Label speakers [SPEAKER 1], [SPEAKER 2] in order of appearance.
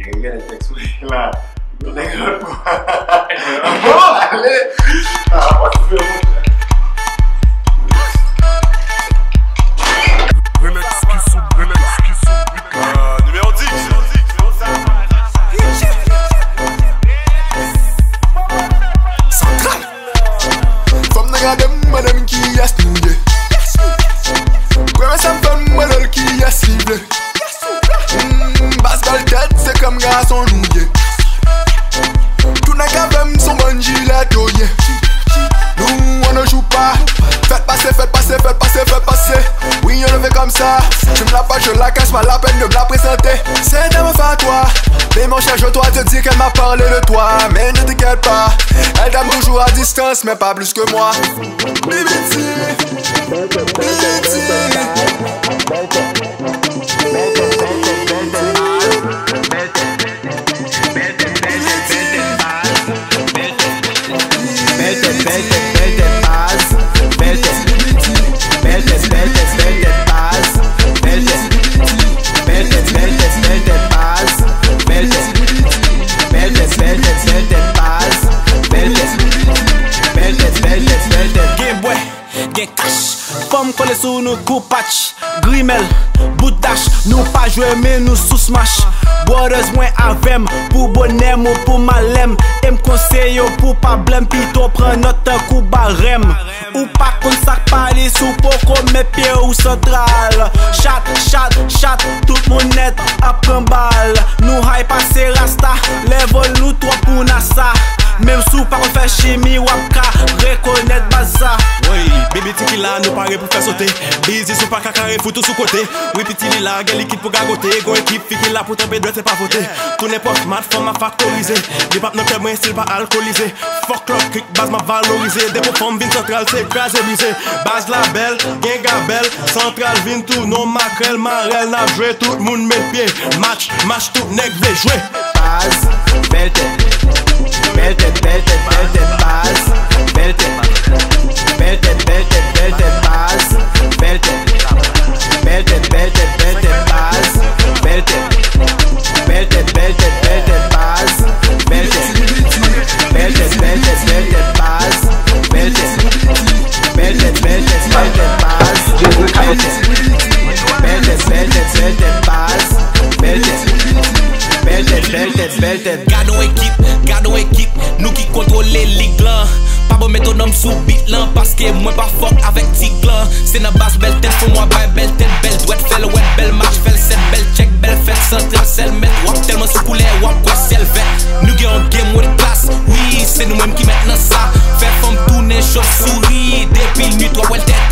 [SPEAKER 1] Regarde le texte là. Allez.
[SPEAKER 2] Numéro 10.
[SPEAKER 3] Central. Femme n'a gardé madame qui a snouillé. Premier ça me fait modèle qui a ciblé. Basse dans le tête, c'est comme garçon nouillé. Tout n'a qu'à même son bon gilet toyé. Nous on ne joue pas. Faites passer, faites passer, faites passer, faites passer. Oui on le fait comme ça. Tu me la pas, je la cache, pas la peine de me la présenter. C'est un à toi. Mais mon cher, je dois te dire qu'elle m'a parlé de toi. Mais ne t'inquiète pas, elle t'aime toujours à distance, mais pas plus que moi. Bibiti,
[SPEAKER 4] Gen cash, femme collé sous nous coup patch, Grimel, bout dash, nous pas jouer mais nous sous smash. Brothers moins avem, pour bonnet ou pour malem. T'aime conseil pour pas blême, pito prend notre coup barème. Ou pas qu'on sac parler sous poko mes pieds ou central. Chat, tout mon net après balle. Nous high passer rasta, level nous trois pour NASA. Même sous pas on fait chimie ou apka, reconnaître baza.
[SPEAKER 2] Oui, bébé tiki là, nous paraît pour faire sauter. Busy sous pas carré, faut tout sous côté. Oui, petit là, gars liquide pour gagoter. Go équipe, fiki là pour tomber, doit c'est pas voter. Tout n'importe, mat, forme à factoriser. Les papes notre moins style pas alcoolisé. Fuck club, kick, base m'a valorisé. Des pour forme, vin centrale, c'est écrasé, brisé. Base la belle, gain gabelle. Centrale, vin tout, non maquerelle, marelle, n'a joué. Tout le monde met pied. Match, tout, nèg, veut jouer.
[SPEAKER 4] Base, belle tête, base, belle tête, base, belle tête, base, belle tête, base, belle
[SPEAKER 5] Gardons équipe, nous qui contrôlons les ligues là. Pas bon métronome sous beat là, parce que moi pas fuck avec tic là. C'est na basse belle tête pour moi, belle tête, belle douette, fait le wet, belle marche, fait le set, belle check, belle fête, centrale, sel, met, wap tellement sous couleur, wap quoi, ciel vert. Nous gagnons game with class, oui, c'est nous-mêmes qui maintenant ça. Fait femme tourner, chauve souris, depuis nuit, toi, well tête.